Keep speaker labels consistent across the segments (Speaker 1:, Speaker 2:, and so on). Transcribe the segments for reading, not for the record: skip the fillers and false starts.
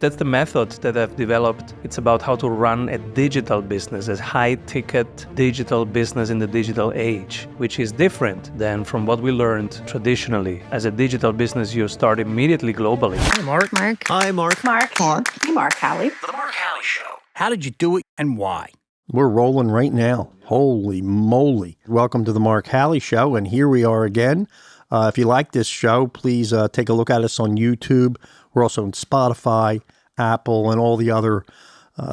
Speaker 1: That's the method that I've developed. It's about how to run a digital business, a high-ticket digital business in the digital age, which is different than from what we learned traditionally. As a digital business, you start immediately globally.
Speaker 2: Hi, Mark.
Speaker 3: Mark.
Speaker 2: Hi, Mark.
Speaker 3: Mark.
Speaker 4: Hey, Mark Hallie.
Speaker 5: The Mark Hallie Show.
Speaker 2: How did you do it and why?
Speaker 6: We're rolling right now. Holy moly. Welcome to the Mark Hallie Show, and here we are again. If you like this show, please take a look at us on YouTube. We're also on Spotify, Apple, and all the other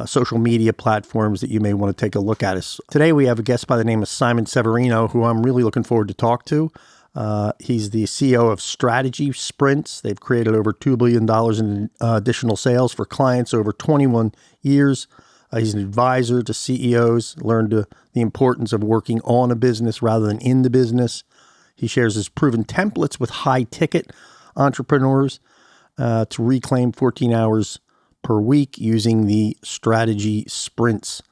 Speaker 6: social media platforms that you may want to take a look at us. Today we have a guest by the name of Simon Severino, who I'm really looking forward to talk to. He's the CEO of Strategy Sprints. They've created over $2 billion in additional sales for clients over 21 years. He's an advisor to CEOs, learned the importance of working on a business rather than in the business. He shares his proven templates with high-ticket entrepreneurs to reclaim 14 hours per week using the Strategy Sprints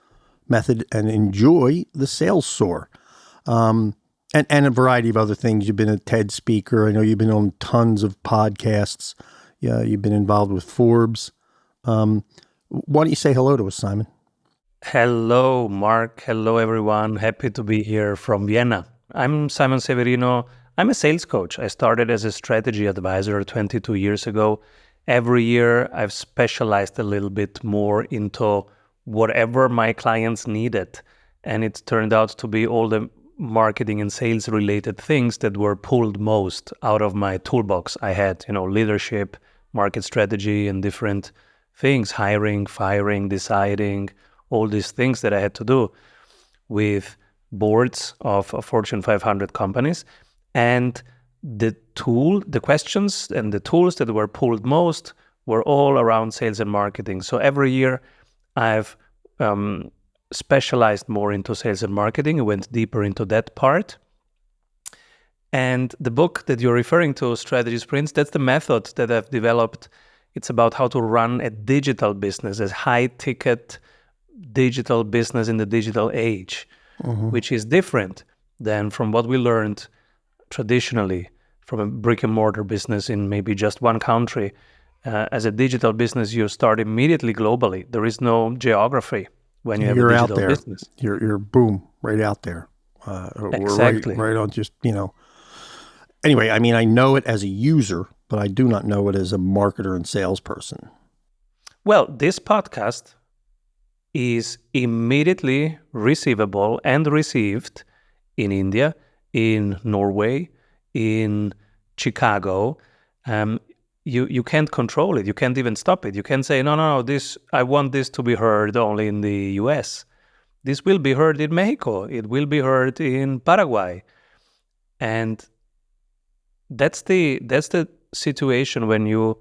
Speaker 6: method and enjoy the sales soar. And a variety of other things. You've been a TED speaker. I know you've been on tons of podcasts. Yeah, you've been involved with Forbes. Why don't you say hello to us, Simon?
Speaker 1: Hello, Mark. Hello, everyone. Happy to be here from Vienna. I'm Simon Severino. I'm a sales coach. I started as a strategy advisor 22 years ago. Every year, I've specialized a little bit more into whatever my clients needed. And it turned out to be all the marketing and sales related things that were pulled most out of my toolbox. I had, leadership, market strategy, and different things, hiring, firing, deciding, all these things that I had to do with boards of Fortune 500 companies. And the questions and the tools that were pulled most were all around sales and marketing. So every year I've specialized more into sales and marketing. I went deeper into that part. And the book that you're referring to, Strategy Sprints, that's the method that I've developed. It's about how to run a digital business, a high-ticket digital business in the digital age, which is different than from what we learned traditionally from a brick-and-mortar business in maybe just one country. As a digital business, you start immediately globally. There is no geography when you have a digital business.
Speaker 6: You're boom, right out there.
Speaker 1: Exactly.
Speaker 6: We're right on just, Anyway, I mean, I know it as a user, but I do not know it as a marketer and salesperson.
Speaker 1: Well, this podcast is immediately receivable and received in India, in Norway, in Chicago. You can't control it. You can't even stop it. You can't say, no, I want this to be heard only in the US. This will be heard in Mexico. It will be heard in Paraguay. And that's the situation when you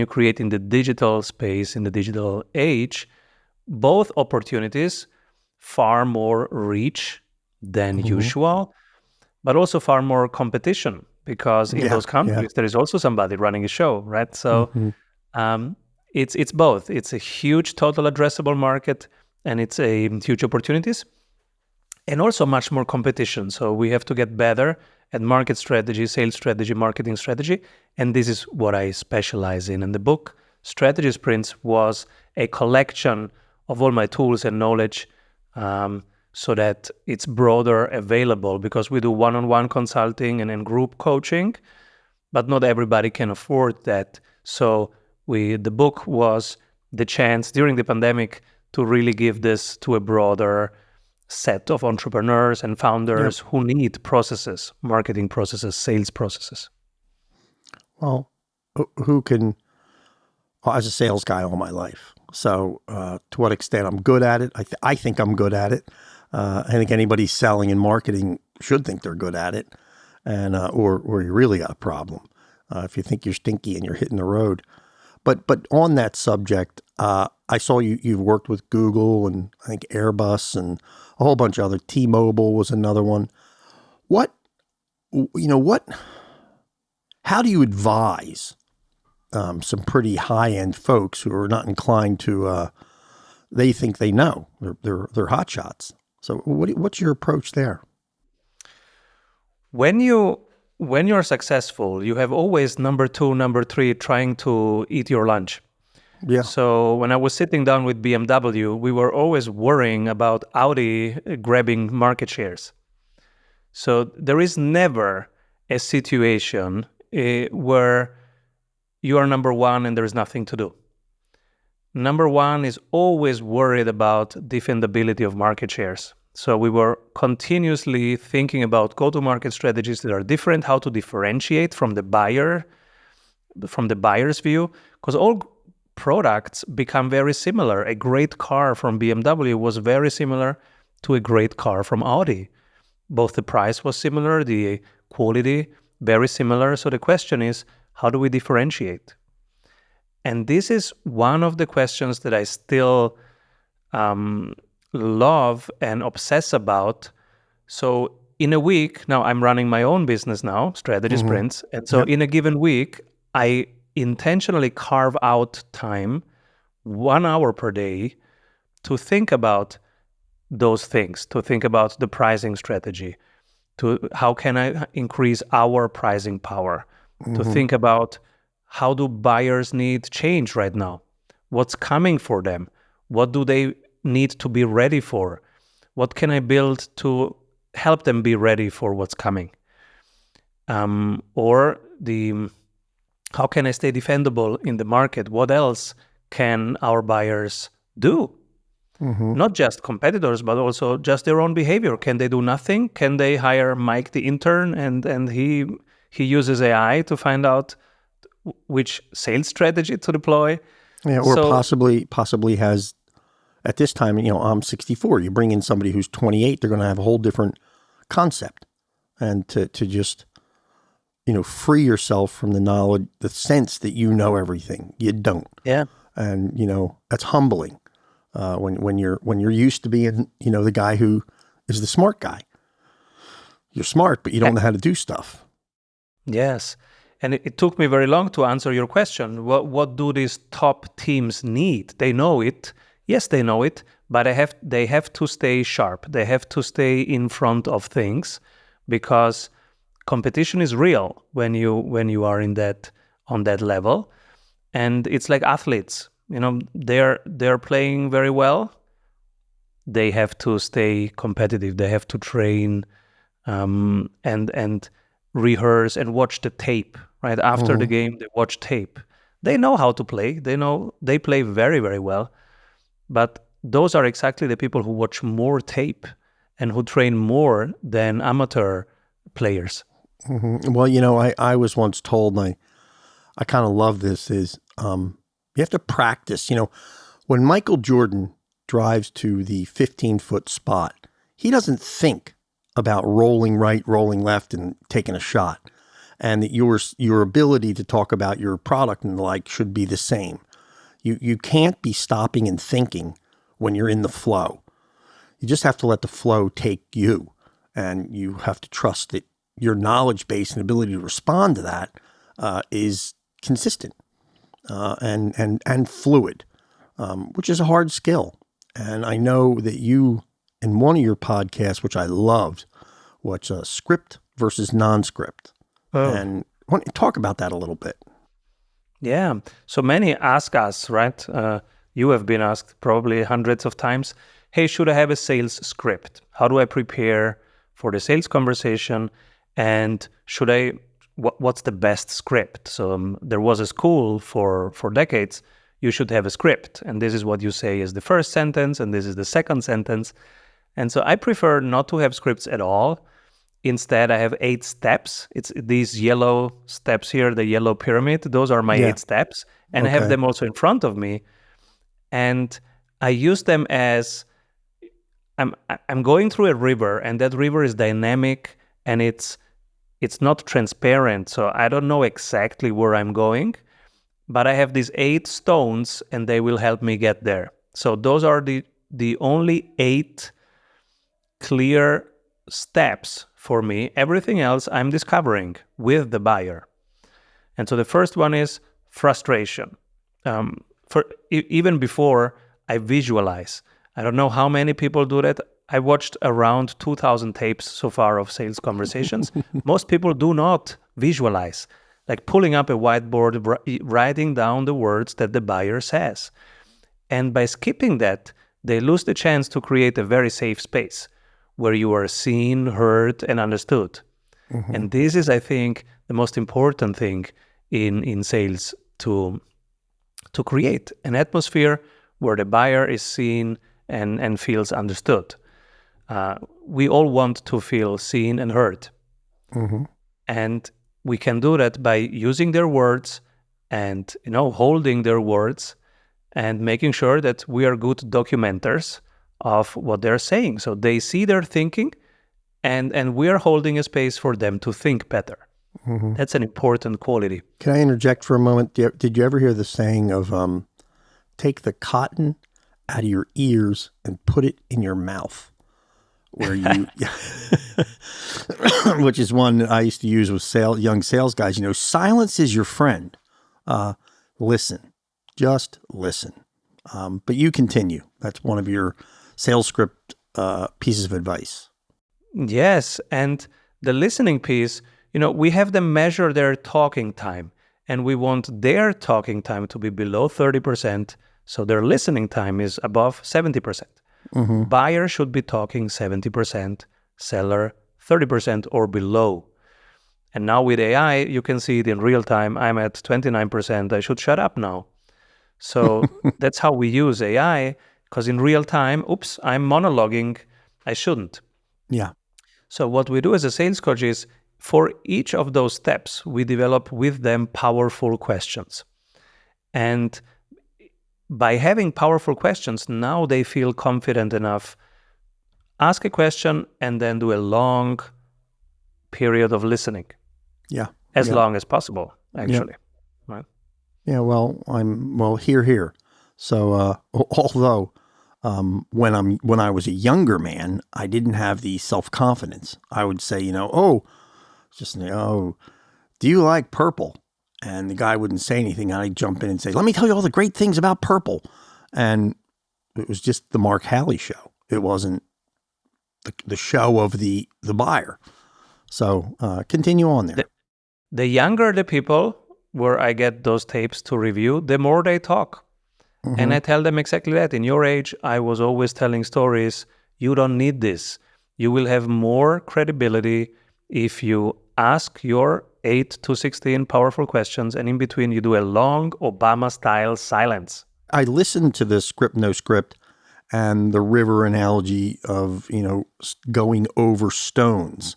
Speaker 1: create in the digital space, in the digital age, both opportunities, far more reach than usual, but also far more competition, because in those countries, there is also somebody running a show, right? So it's both. It's a huge total addressable market, and it's a huge opportunities, and also much more competition. So we have to get better at market strategy, sales strategy, marketing strategy, and this is what I specialize in. And the book, Strategy Sprints, was a collection of all my tools and knowledge, so that it's broader available, because we do one-on-one consulting and group coaching, but not everybody can afford that. So the book was the chance during the pandemic to really give this to a broader set of entrepreneurs and founders who need processes, marketing processes, sales processes.
Speaker 6: Well, as a sales guy all my life. So to what extent I'm good at it? I think I'm good at it. I think anybody selling and marketing should think they're good at it, and or you really got a problem if you think you're stinky and you're hitting the road. But on that subject, I saw you've worked with Google and I think Airbus and a whole bunch of other. T-Mobile was another one. How do you advise some pretty high-end folks who are not inclined to? They think they know. They're hot shots. So what's your approach there?
Speaker 1: When you're successful, you have always number 2, number 3 trying to eat your lunch.
Speaker 6: Yeah.
Speaker 1: So when I was sitting down with BMW, we were always worrying about Audi grabbing market shares. So there is never a situation where you are number one and there is nothing to do. Number one is always worried about defendability of market shares. So we were continuously thinking about go-to-market strategies that are different, how to differentiate from the buyer's view, because all products become very similar. A great car from BMW was very similar to a great car from Audi. Both the price was similar, the quality very similar. So the question is, how do we differentiate? And this is one of the questions that I still love and obsess about. So in a week, now I'm running my own business now, Strategy Sprints. And so
Speaker 6: Yep.
Speaker 1: in a given week, I intentionally carve out time, 1 hour per day, to think about those things, to think about the pricing strategy, to how can I increase our pricing power, to think about how do buyers need change right now, what's coming for them, what do they need to be ready for, what can I build to help them be ready for what's coming, or the how can I stay defendable in the market, what else can our buyers do? Not just competitors, but also just their own behavior. Can they do nothing? Can they hire Mike the intern and he uses AI to find out which sales strategy to deploy?
Speaker 6: Yeah, or
Speaker 1: So
Speaker 6: possibly has at this time, I'm 64. You bring in somebody who's 28, they're going to have a whole different concept. And to just, free yourself from the knowledge, the sense that you know everything. You don't.
Speaker 1: yeah,
Speaker 6: And, that's humbling. When you're used to being, the guy who is the smart guy. You're smart, but you don't know how to do stuff.
Speaker 1: yes. And it took me very long to answer your question. What do these top teams need? They know it. Yes, they know it, but they have to stay sharp. They have to stay in front of things because competition is real when you are on that level. And it's like athletes. They're playing very well. They have to stay competitive. They have to train and rehearse and watch the tape. Right after the game, they watch tape. They know how to play. They know they play very, very well. But those are exactly the people who watch more tape and who train more than amateur players.
Speaker 6: Well, I was once told, and I kind of love this, is you have to practice. When Michael Jordan drives to the 15-foot spot, he doesn't think about rolling right, rolling left, and taking a shot. And that your ability to talk about your product and the like should be the same. You can't be stopping and thinking when you're in the flow. You just have to let the flow take you, and you have to trust that your knowledge base and ability to respond to that is consistent and fluid, which is a hard skill. And I know that you, in one of your podcasts, which I loved, was script versus non-script.
Speaker 1: Oh.
Speaker 6: And I want to talk about that a little bit.
Speaker 1: Yeah. So many ask us, right? You have been asked probably hundreds of times, hey, should I have a sales script? How do I prepare for the sales conversation? And what's the best script? So there was a school for decades, you should have a script. And this is what you say is the first sentence, and this is the second sentence. And so I prefer not to have scripts at all. Instead, I have 8 steps. It's these yellow steps here, the yellow pyramid. Those are my 8 steps. And I have them also in front of me. And I use them as I'm going through a river, and that river is dynamic, and it's not transparent. So I don't know exactly where I'm going, but I have these 8 stones, and they will help me get there. So those are the only 8 clear steps for me. Everything else I'm discovering with the buyer. And so the first one is frustration. Even before I visualize. I don't know how many people do that. I watched around 2,000 tapes so far of sales conversations. Most people do not visualize. like pulling up a whiteboard, writing down the words that the buyer says. And by skipping that, they lose the chance to create a very safe space where you are seen, heard, and understood. And this is, I think, the most important thing in sales to create an atmosphere where the buyer is seen and feels understood. We all want to feel seen and heard. And we can do that by using their words and holding their words and making sure that we are good documenters of what they're saying. So they see their thinking and we are holding a space for them to think better. That's an important quality.
Speaker 6: Can I interject for a moment? Did you ever hear the saying of take the cotton out of your ears and put it in your mouth? Where you, which is one that I used to use with young sales guys. Silence is your friend. Listen, just listen. But you continue. That's one of your sales script pieces of advice.
Speaker 1: Yes, and the listening piece, we have them measure their talking time, and we want their talking time to be below 30%, so their listening time is above 70%. Buyer should be talking 70%, seller 30% or below. And now with AI, you can see it in real time. I'm at 29%. I should shut up now. So that's how we use AI, because in real time, I'm monologuing. I shouldn't.
Speaker 6: Yeah.
Speaker 1: So what we do as a sales coach is, for each of those steps, we develop with them powerful questions. And by having powerful questions, now they feel confident enough. Ask a question and then do a long period of listening.
Speaker 6: Yeah.
Speaker 1: As long as possible, actually.
Speaker 6: Yeah.
Speaker 1: Right?
Speaker 6: Yeah. Well, hear. So, although when I was a younger man, I didn't have the self-confidence. I would say, do you like purple? And the guy wouldn't say anything. I'd jump in and say, let me tell you all the great things about purple. And it was just the Mark Halley show. It wasn't the show of the buyer. So continue on there.
Speaker 1: The younger the people where I get those tapes to review, the more they talk. And I tell them exactly that. In your age, I was always telling stories. You don't need this. You will have more credibility if you ask your 8 to 16 powerful questions, and in between you do a long Obama-style silence.
Speaker 6: I listened to the script, no script, and the river analogy of, going over stones.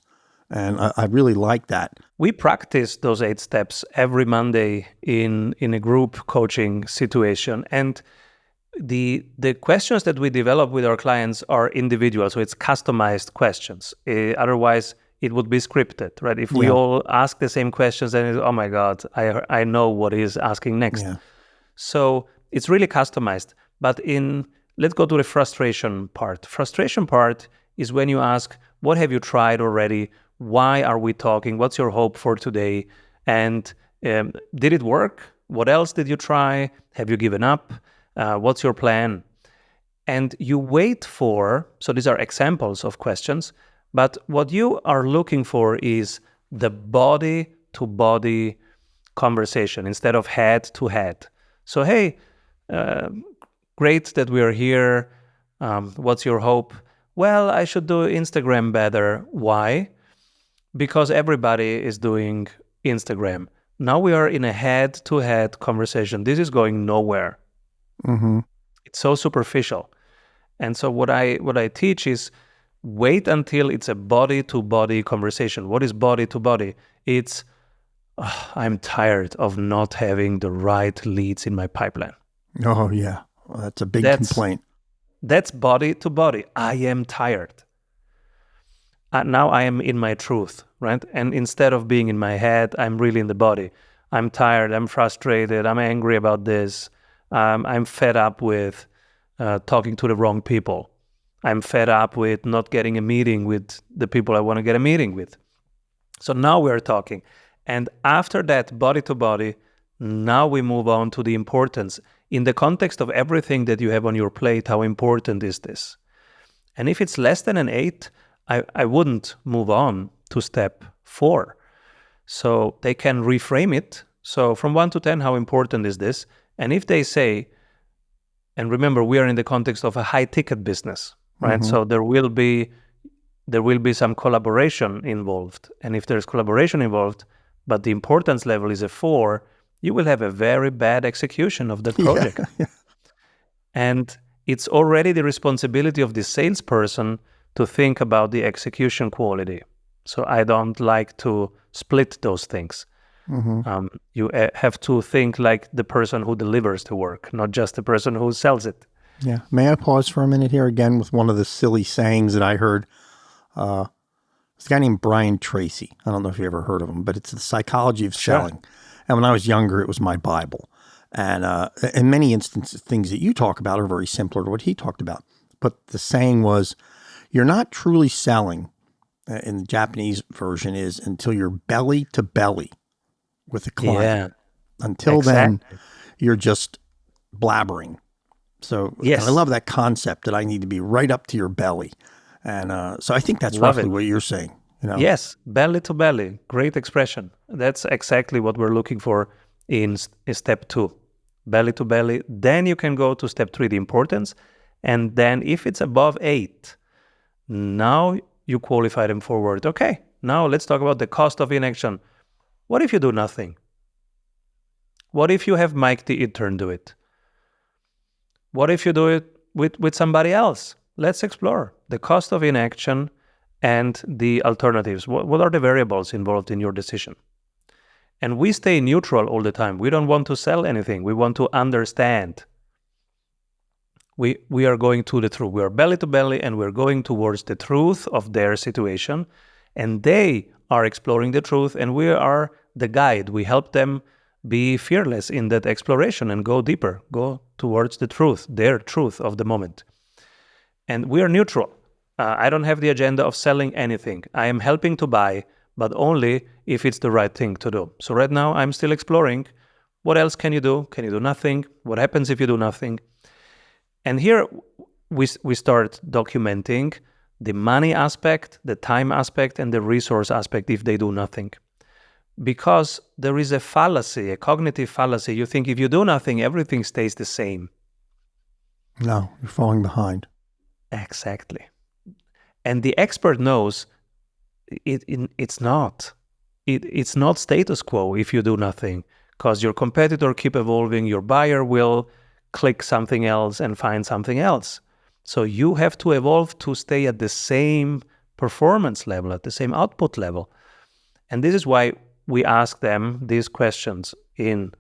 Speaker 6: And I really like that.
Speaker 1: We practice those 8 steps every Monday in a group coaching situation. And the questions that we develop with our clients are individual, so it's customized questions. Otherwise, it would be scripted, right? If we all ask the same questions, then it's, oh my God, I know what he's asking next.
Speaker 6: Yeah.
Speaker 1: So it's really customized. But let's go to the frustration part. Frustration part is when you ask, what have you tried already? Why are we talking? What's your hope for today? And did it work? What else did you try? Have you given up? What's your plan? And you wait so these are examples of questions, but what you are looking for is the body-to-body conversation instead of head-to-head. So, hey, great that we are here. What's your hope? Well, I should do Instagram better. Why? Because everybody is doing Instagram. Now we are in a head-to-head conversation. This is going nowhere. It's so superficial. And so what I teach is wait until it's a body-to-body conversation. What is body-to-body? It's, I'm tired of not having the right leads in my pipeline.
Speaker 6: Oh, yeah. Well, that's a big complaint.
Speaker 1: That's body-to-body. I am tired. Now I am in my truth, right? And instead of being in my head, I'm really in the body. I'm tired. I'm frustrated. I'm angry about this. I'm fed up with talking to the wrong people. I'm fed up with not getting a meeting with the people I want to get a meeting with. So now we're talking. And after that, body to body, now we move on to the importance. In the context of everything that you have on your plate, how important is this? And if it's less than an 8, I wouldn't move on to step 4. So they can reframe it. So from 1 to 10, how important is this? And if they say, and remember, we are in the context of a high-ticket business, right? So there will be some collaboration involved. And if there's collaboration involved, but the importance level is a 4, you will have a very bad execution of that project. And it's already the responsibility of the salesperson to think about the execution quality. So I don't like to split those things. You have to think like the person who delivers the work, not just the person who sells it.
Speaker 6: Yeah. May I pause for a minute here again with one of the silly sayings that I heard? This guy named Brian Tracy. I don't know if you ever heard of him, but it's the psychology of selling. And when I was younger, it was my Bible. And in many instances, things that you talk about are very similar to what he talked about. But the saying was, you're not truly selling, in the Japanese version is, until you're belly to belly with a client.
Speaker 1: Yeah,
Speaker 6: Until then, you're just blabbering. So
Speaker 1: Yes.
Speaker 6: and I love that concept that I need to be right up to your belly. And so I think that's
Speaker 1: Love
Speaker 6: roughly
Speaker 1: it.
Speaker 6: what you're saying. You know?
Speaker 1: Yes, belly to belly. Great expression. That's exactly what we're looking for in step 2. Belly to belly. Then you can go to step 3, the importance. And then if it's above 8, now you qualify them forward. Okay, now let's talk about the cost of inaction. What if you do nothing? What if you have Mike the intern do it? What if you do it with somebody else? Let's explore the cost of inaction and the alternatives. What are the variables involved in your decision? And we stay neutral all the time. We don't want to sell anything. We want to understand. We are going to the truth. We are belly to belly, and we're going towards the truth of their situation. And they are exploring the truth, and we are the guide. We help them be fearless in that exploration and go deeper, go towards the truth, their truth of the moment. And we are neutral. I don't have the agenda of selling anything. I am helping to buy, but only if it's the right thing to do. So right now, I'm still exploring. What else can you do? Can you do nothing? What happens if you do nothing? And here we start documenting the money aspect, the time aspect, and the resource aspect if they do nothing. Because there is a fallacy, a cognitive fallacy. You think if you do nothing, everything stays the same.
Speaker 6: No, you're falling behind.
Speaker 1: Exactly. And the expert knows it's not. It's not status quo if you do nothing, because your competitor keep evolving, your buyer will click something else and find something else. So you have to evolve to stay at the same performance level, at the same output level. And this is why we ask them these questions and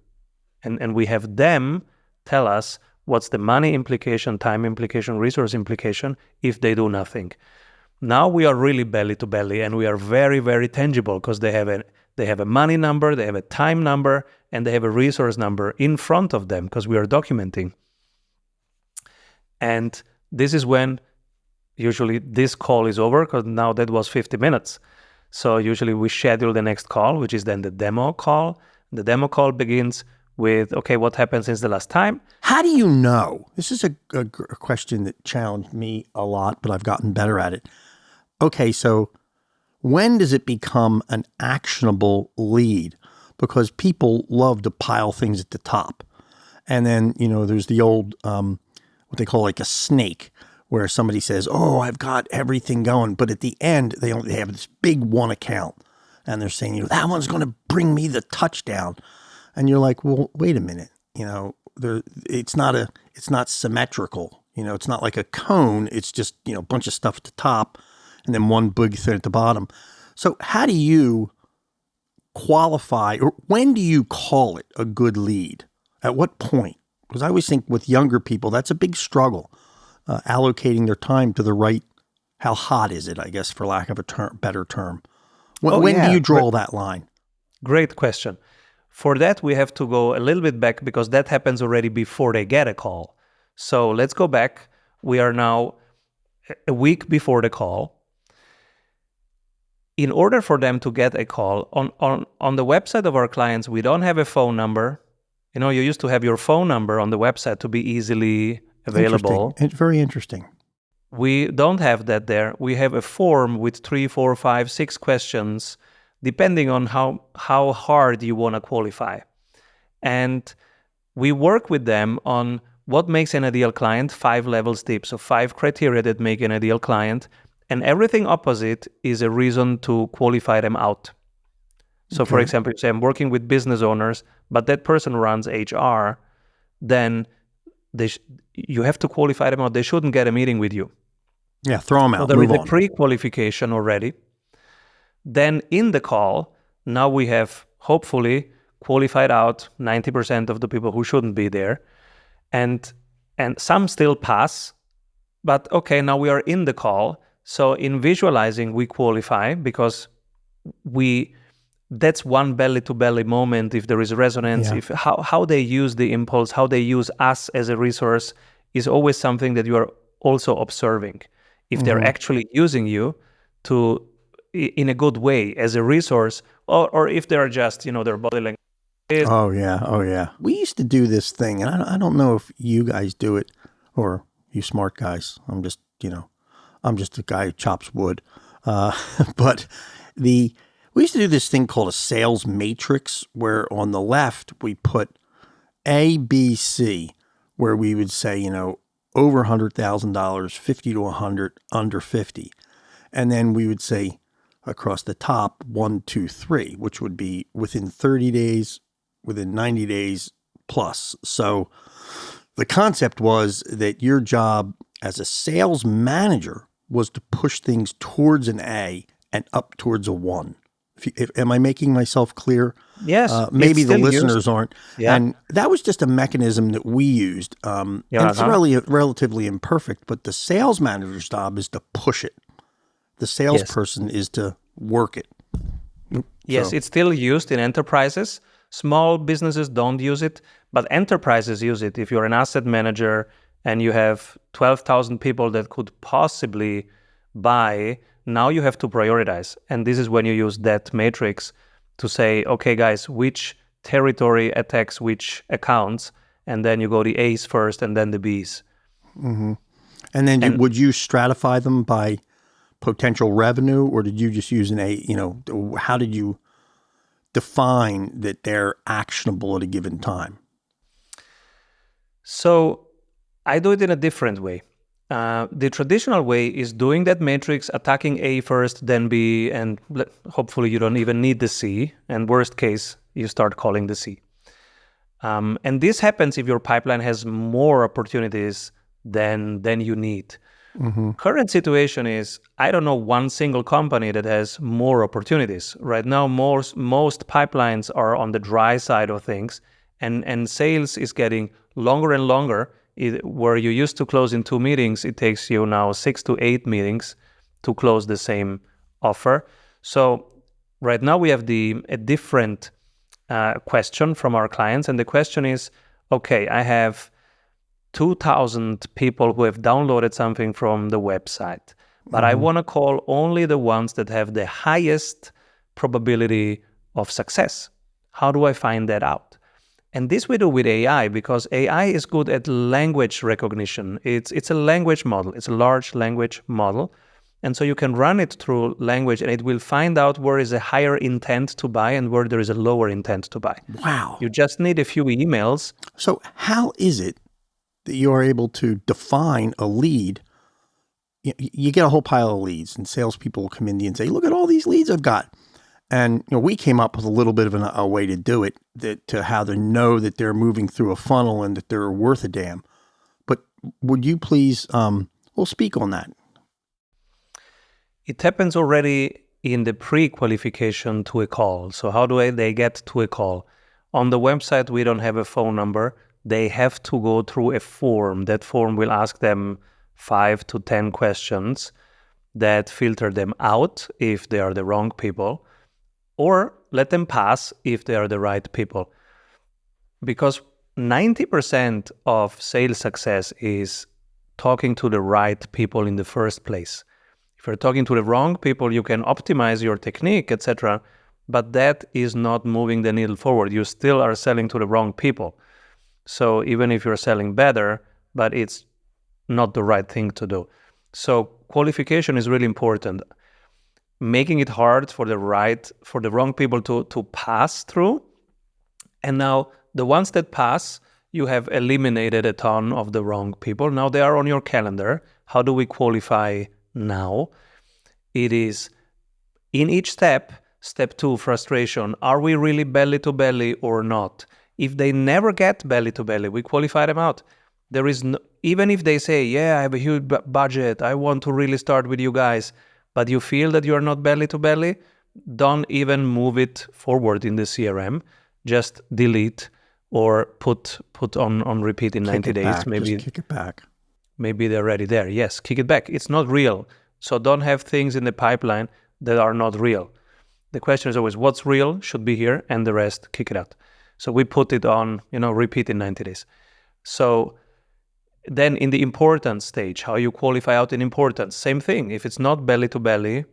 Speaker 1: we have them tell us what's the money implication, time implication, resource implication if they do nothing. Now we are really belly to belly, and we are very, very tangible because they have a money number, they have a time number, and they have a resource number in front of them because we are documenting. And this is when usually this call is over, because now that was 50 minutes. So usually we schedule the next call, which is then the demo call. The demo call begins with, okay, what happened since the last time?
Speaker 6: How do you know? This is a question that challenged me a lot, but I've gotten better at it. Okay, so when does it become an actionable lead? Because people love to pile things at the top. And then, there's the old, what they call like a snake, where somebody says, oh, I've got everything going. But at the end, they have this big one account. And they're saying, that one's going to bring me the touchdown. And you're like, well, wait a minute. It's not symmetrical. It's not like a cone. It's just, a bunch of stuff at the top and then one big thing at the bottom. So how do you qualify, or when do you call it a good lead? At what point? Because I always think with younger people, that's a big struggle, allocating their time to the right, how hot is it, I guess, for lack of a better term. When do you draw that line?
Speaker 1: Great question. For that, we have to go a little bit back because that happens already before they get a call. So let's go back. We are now a week before the call. In order for them to get a call, on the website of our clients, we don't have a phone number. You used to have your phone number on the website to be easily available.
Speaker 6: It's very interesting.
Speaker 1: We don't have that there. We have a form with 3, 4, 5, 6 questions depending on how hard you want to qualify. And we work with them on what makes an ideal client, 5 levels deep. So 5 criteria that make an ideal client. And everything opposite is a reason to qualify them out. So for example, you say I'm working with business owners, but that person runs HR, then you have to qualify them out. They shouldn't get a meeting with you.
Speaker 6: Yeah, throw them
Speaker 1: So
Speaker 6: out.
Speaker 1: there is
Speaker 6: Move
Speaker 1: a
Speaker 6: on.
Speaker 1: pre-qualification already. Then in the call, now we have hopefully qualified out 90% of the people who shouldn't be there. And some still pass, but okay, now we are in the call. So in visualizing, we qualify because that's one belly to belly moment. If there is resonance, if how they use the impulse, how they use us as a resource is always something that you are also observing. If they're actually using you in a good way as a resource, or if they're just, their body language.
Speaker 6: Oh yeah. We used to do this thing, and I don't know if you guys do it or you smart guys. I'm just a guy who chops wood. But we used to do this thing called a sales matrix, where on the left we put A, B, C, where we would say, over $100,000, 50 to 100, under 50. And then we would say across the top, 1, 2, 3, which would be within 30 days, within 90 days plus. So the concept was that your job as a sales manager was to push things towards an A and up towards a 1. Am I making myself clear?
Speaker 1: Yes.
Speaker 6: Maybe the listeners
Speaker 1: used.
Speaker 6: aren't.
Speaker 1: Yeah.
Speaker 6: And that was just a mechanism that we used. And it's relatively imperfect, but the sales manager's job is to push it. The salesperson is to work it.
Speaker 1: Yes, it's still used in enterprises. Small businesses don't use it, but enterprises use it. If you're an asset manager and you have 12,000 people that could possibly buy, now you have to prioritize. And this is when you use that matrix to say, okay, guys, which territory attacks which accounts? And then you go the A's first and then the B's.
Speaker 6: Mm-hmm. And then would you stratify them by potential revenue, or did you just use how did you define that they're actionable at a given time?
Speaker 1: So I do it in a different way. The traditional way is doing that matrix, attacking A first, then B, and hopefully you don't even need the C. And worst case, you start calling the C. And this happens if your pipeline has more opportunities than you need. Mm-hmm. Current situation is, I don't know one single company that has more opportunities. Right now, most pipelines are on the dry side of things, and sales is getting longer and longer. Where you used to close in 2 meetings, it takes you now 6 to 8 meetings to close the same offer. So right now we have a different question from our clients, and the question is, okay, I have 2,000 people who have downloaded something from the website, but I want to call only the ones that have the highest probability of success. How do I find that out? And this we do with AI, because AI is good at language recognition. It's a language model. It's a large language model. And so you can run it through language, and it will find out where is a higher intent to buy and where there is a lower intent to buy.
Speaker 6: Wow.
Speaker 1: You just need a few emails.
Speaker 6: So how is it that you are able to define a lead? You get a whole pile of leads, and salespeople will come in and say, look at all these leads I've got. And we came up with a little bit of a way to do it, to how to know that they're moving through a funnel and that they're worth a damn. But would you please speak on that?
Speaker 1: It happens already in the pre-qualification to a call. So how do they get to a call? On the website, we don't have a phone number. They have to go through a form. That form will ask them 5 to 10 questions that filter them out if they are the wrong people, or let them pass if they are the right people. Because 90% of sales success is talking to the right people in the first place. If you're talking to the wrong people, you can optimize your technique, etc., but that is not moving the needle forward. You still are selling to the wrong people. So even if you're selling better, but it's not the right thing to do. So qualification is really important. making it hard for the wrong people to pass through. And now the ones that pass, you have eliminated a ton of the wrong people. Now they are on your calendar. How do we qualify now? It is in each step. Step 2, frustration. Are we really belly to belly or not? If they never get belly to belly, we qualify them out. There is no, even if they say, yeah, I have a huge budget, I want to really start with you guys, but you feel that you are not belly to belly, don't even move it forward in the CRM. Just delete or put on repeat in 90 days.
Speaker 6: Back.
Speaker 1: Maybe
Speaker 6: Just kick it back.
Speaker 1: Maybe they're already there. Yes, kick it back. It's not real. So don't have things in the pipeline that are not real. The question is always what's real should be here, and the rest, kick it out. So we put it on, repeat in 90 days. So then in the importance stage, how you qualify out in importance, same thing. If it's not belly to belly,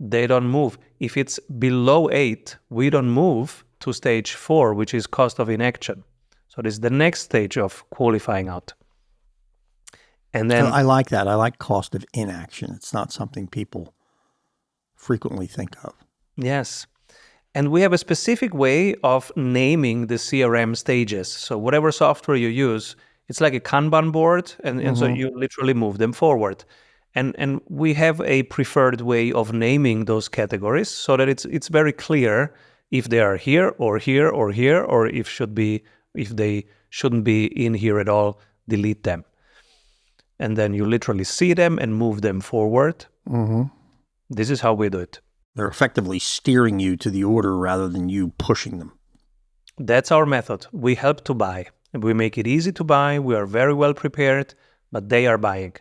Speaker 1: they don't move. If it's below 8, we don't move to stage 4, which is cost of inaction. So this is the next stage of qualifying out. And then
Speaker 6: I like that. I like cost of inaction. It's not something people frequently think of.
Speaker 1: Yes. And we have a specific way of naming the CRM stages. So whatever software you use, it's like a Kanban board, and so you literally move them forward. And we have a preferred way of naming those categories so that it's very clear if they are here or here or here, or if they shouldn't be in here at all, delete them. And then you literally see them and move them forward.
Speaker 6: Mm-hmm.
Speaker 1: This is how we do it.
Speaker 6: They're effectively steering you to the order rather than you pushing them.
Speaker 1: That's our method. We help to buy. We make it easy to buy. We are very well prepared, but they are buying.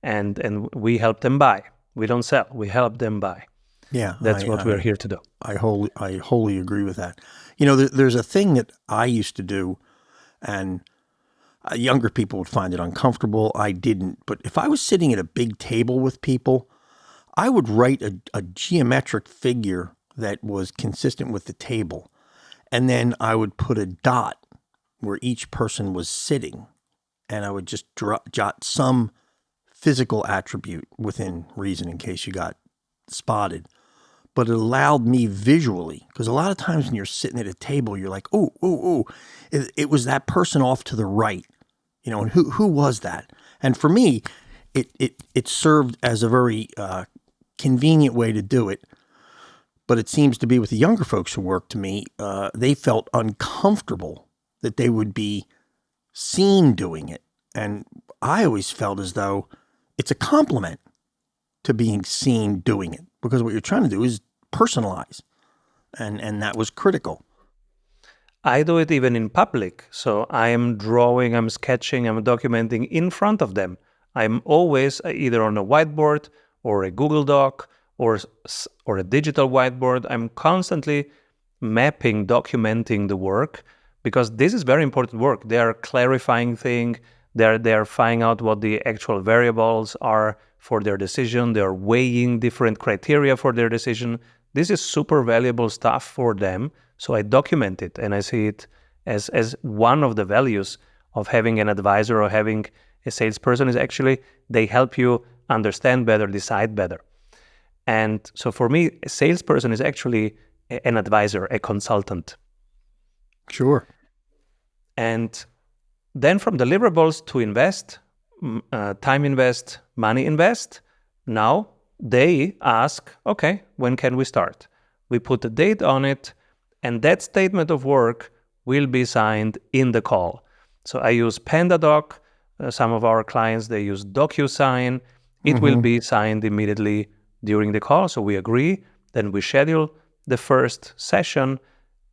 Speaker 1: And we help them buy. We don't sell. We help them buy.
Speaker 6: Yeah.
Speaker 1: That's what we're here to do.
Speaker 6: I wholly agree with that. There's a thing that I used to do, and younger people would find it uncomfortable. I didn't. But if I was sitting at a big table with people, I would write a geometric figure that was consistent with the table. And then I would put a dot where each person was sitting. And I would just jot some physical attribute within reason in case you got spotted. But it allowed me visually, because a lot of times when you're sitting at a table, you're like, ooh, it was that person off to the right. And who was that? And for me, it served as a very convenient way to do it. But it seems to be with the younger folks who work to me, they felt uncomfortable that they would be seen doing it. And I always felt as though it's a compliment to being seen doing it, because what you're trying to do is personalize. And that was critical.
Speaker 1: I do it even in public. So I am drawing, I'm sketching, I'm documenting in front of them. I'm always either on a whiteboard or a Google Doc or a digital whiteboard. I'm constantly mapping, documenting the work, because this is very important work. They are clarifying things. They are finding out what the actual variables are for their decision. They are weighing different criteria for their decision. This is super valuable stuff for them. So I document it, and I see it as one of the values of having an advisor or having a salesperson is actually they help you understand better, decide better. And so for me, a salesperson is actually an advisor, a consultant.
Speaker 6: Sure.
Speaker 1: And then from deliverables to invest, time invest, money invest, now they ask, okay, when can we start? We put a date on it, and that statement of work will be signed in the call. So I use PandaDoc. Some of our clients, they use DocuSign. It will be signed immediately during the call. So we agree. Then we schedule the first session,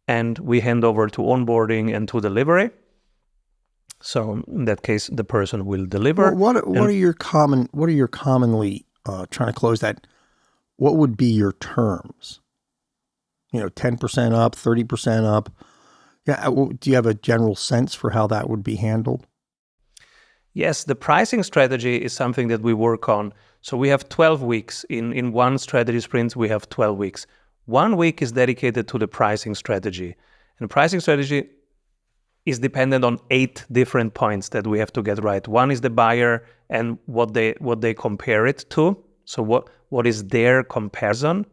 Speaker 1: and we hand over to onboarding and to delivery. So in that case, the person will deliver.
Speaker 6: What are your commonly trying to close that? What would be your terms? 10% up, 30% up. Yeah. Do you have a general sense for how that would be handled?
Speaker 1: Yes, the pricing strategy is something that we work on. So we have 12 weeks. In one strategy sprint, we have 12 weeks. 1 week is dedicated to the pricing strategy. And the pricing strategy is dependent on 8 different points that we have to get right. One is the buyer and what they compare it to. So what is their comparison?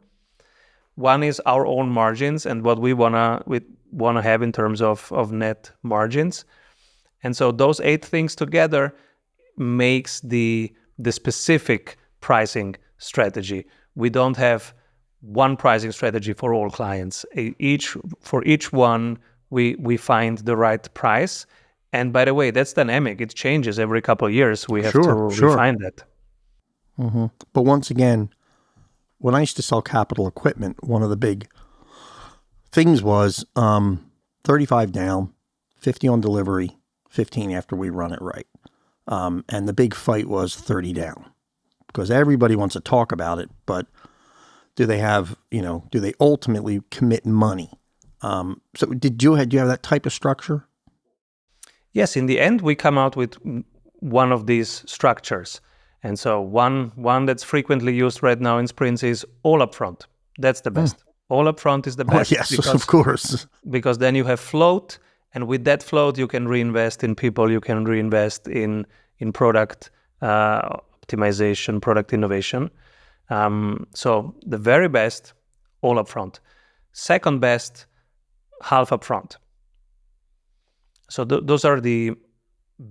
Speaker 1: One is our own margins and what we wanna have in terms of net margins. And so those 8 things together makes the specific pricing strategy. We don't have one pricing strategy for all clients. For each one, we find the right price. And by the way, that's dynamic. It changes every couple of years. We have to refine that.
Speaker 6: Mm-hmm. But once again, when I used to sell capital equipment, one of the big things was 35 down, 50 on delivery, 15 after we run it right. And the big fight was 30 down because everybody wants to talk about it, but do they ultimately commit money? So do you have that type of structure?
Speaker 1: Yes, in the end, we come out with one of these structures. And so one that's frequently used right now in sprints is all upfront. That's the best. All upfront is the best.
Speaker 6: Yes, of course.
Speaker 1: Because then you have float, and with that float, you can reinvest in people, you can reinvest in product optimization, product innovation. So the very best, all upfront. Second best, half upfront. So those are the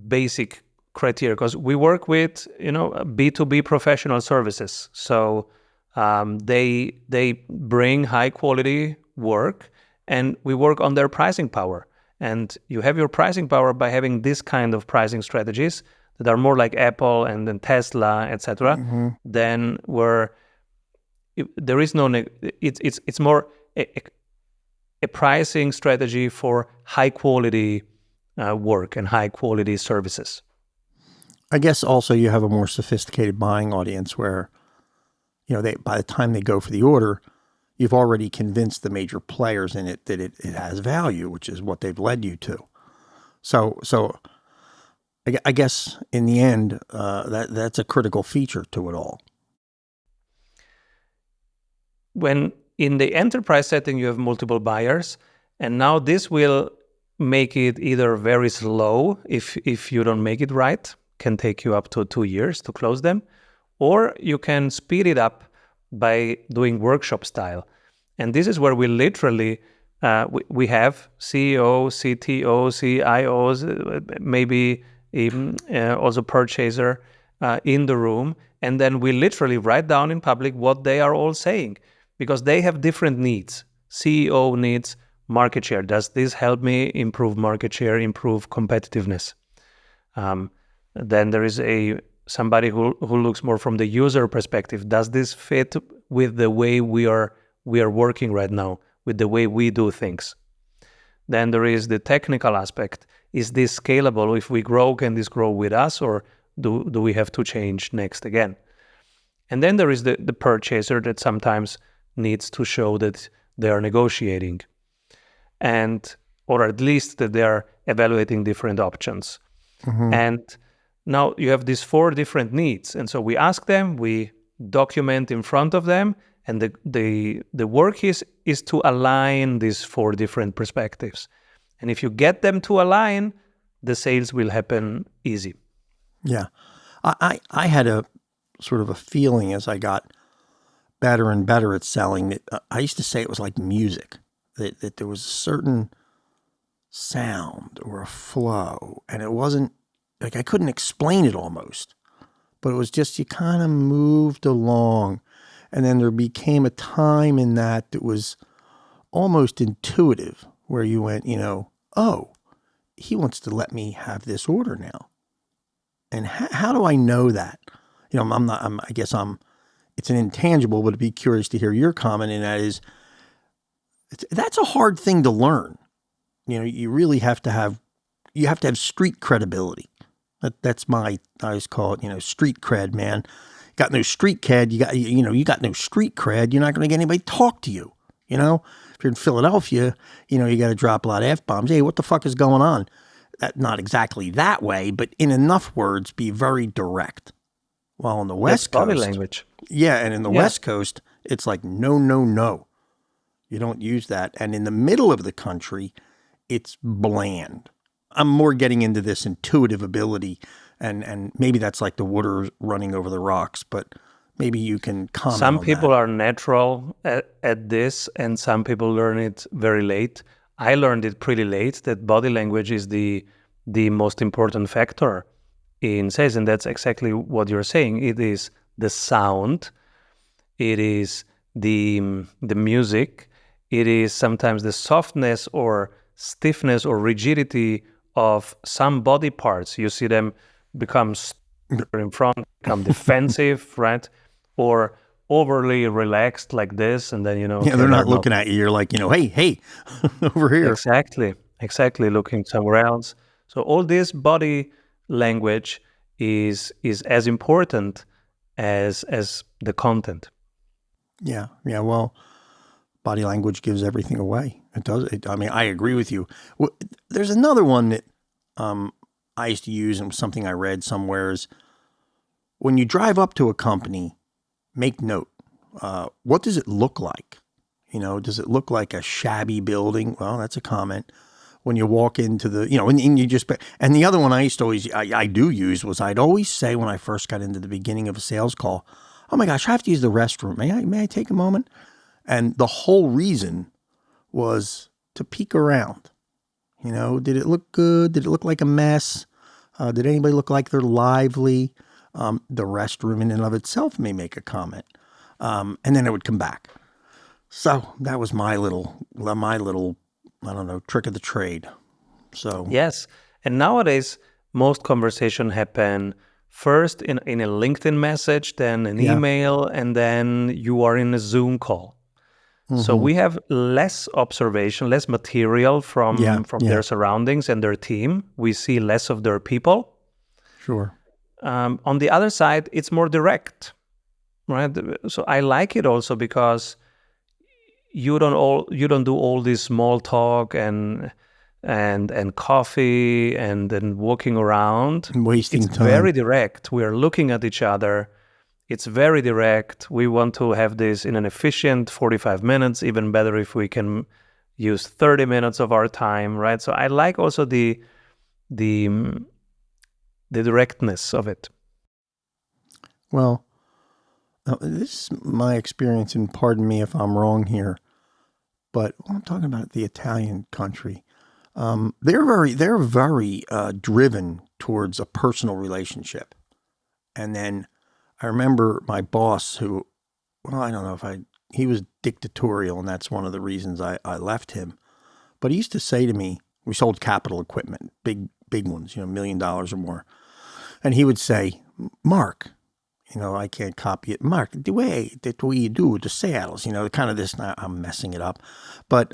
Speaker 1: basic criteria because we work with B2B professional services. So they bring high quality work, and we work on their pricing power. And you have your pricing power by having this kind of pricing strategies that are more like Apple and then Tesla, etc.
Speaker 6: Mm-hmm.
Speaker 1: Then where there is no it's more a pricing strategy for high quality work and high quality services.
Speaker 6: I guess also you have a more sophisticated buying audience where, by the time they go for the order, you've already convinced the major players in it that it has value, which is what they've led you to. So I guess in the end, that's a critical feature to it all.
Speaker 1: When in the enterprise setting, you have multiple buyers, and now this will make it either very slow if you don't make it right, can take you up to 2 years to close them, or you can speed it up by doing workshop style. And this is where we literally, we have CEO, CTO, CIOs, maybe even also purchaser in the room. And then we literally write down in public what they are all saying because they have different needs. CEO needs market share. Does this help me improve market share, improve competitiveness? Then there is somebody who looks more from the user perspective. Does this fit with the way we are working right now, with the way we do things? Then there is the technical aspect. Is this scalable? If we grow, can this grow with us, or do we have to change next again? And then there is the purchaser that sometimes needs to show that they are negotiating, or at least that they are evaluating different options. Mm-hmm. And now you have these 4 different needs. And so we ask them, we document in front of them, and the work is to align these 4 different perspectives. And if you get them to align, the sales will happen easy.
Speaker 6: Yeah. I had a sort of a feeling as I got better and better at selling that I used to say it was like music, that there was a certain sound or a flow, and it wasn't like I couldn't explain it almost, but it was just you kind of moved along, and then there became a time in that was almost intuitive where you went, oh, he wants to let me have this order now. And how do I know that? It's an intangible, but I'd be curious to hear your comment, and that is, that's a hard thing to learn. You really have to have street credibility. That's I always call it, street cred, man. Got no street cred, you got no street cred, you're not going to get anybody to talk to you. If you're in Philadelphia, you got to drop a lot of F-bombs. Hey, what the fuck is going on? Not exactly that way, but in enough words, be very direct. While on the West Coast,
Speaker 1: body language.
Speaker 6: Yeah, and in the West Coast, it's like no, no, no. You don't use that. And in the middle of the country, it's bland. I'm more getting into this intuitive ability, and maybe that's like the water running over the rocks, but Maybe you can comment
Speaker 1: Some
Speaker 6: on
Speaker 1: people
Speaker 6: that.
Speaker 1: are natural at this, and some people learn it very late. I learned it pretty late, that body language is the most important factor in sales, and that's exactly what you're saying. It is the sound, it is the music, it is sometimes the softness or stiffness or rigidity of some body parts. You see them become in front, become defensive, right? Or overly relaxed like this, and then
Speaker 6: Yeah,
Speaker 1: okay,
Speaker 6: they're
Speaker 1: they're
Speaker 6: not
Speaker 1: not
Speaker 6: looking at you. You're like, hey, over here.
Speaker 1: exactly looking somewhere else. So all this body language is as important as the content.
Speaker 6: Yeah. Well, body language gives everything away. It does. I mean, I agree with you. There's another one that I used to use, and was something I read somewhere, is when you drive up to a company, make note. What does it look like? Does it look like a shabby building? Well, that's a comment. When you walk into the, and you just, and the other one I used to always, I do use, was I'd always say when I first got into the beginning of a sales call, oh my gosh, I have to use the restroom. May I take a moment? And the whole reason was to peek around. Did it look good? Did it look like a mess? Did anybody look like they're lively? The restroom in and of itself may make a comment. And then it would come back. So that was my little, I don't know, trick of the trade. So
Speaker 1: Yes. And nowadays, most conversation happen first in a LinkedIn message, then an
Speaker 6: yeah,
Speaker 1: email, and then you are in a Zoom call. So we have less observation, less material
Speaker 6: yeah,
Speaker 1: from their surroundings and their team. We see less of their people.
Speaker 6: sure.
Speaker 1: On the other side, it's more direct, right? So I like it also because you don't do all this small talk and coffee and then walking around.
Speaker 6: Wasting
Speaker 1: It's
Speaker 6: time.
Speaker 1: very direct. We are looking at each other. It's very direct. We want to have this in an efficient 45 minutes, even better if we can use 30 minutes of our time, right? So I like also the the directness of it.
Speaker 6: Well, this is my experience, and pardon me if I'm wrong here, but I'm talking about the Italian country. They're very driven towards a personal relationship. And then I remember my boss, who, well, I don't know if he was dictatorial, and that's one of the reasons I left him. But he used to say to me, we sold capital equipment, big ones, $1 million or more. And he would say, Mark, I can't copy it. Mark, the way that we do the sales, kind of this, now I'm messing it up. But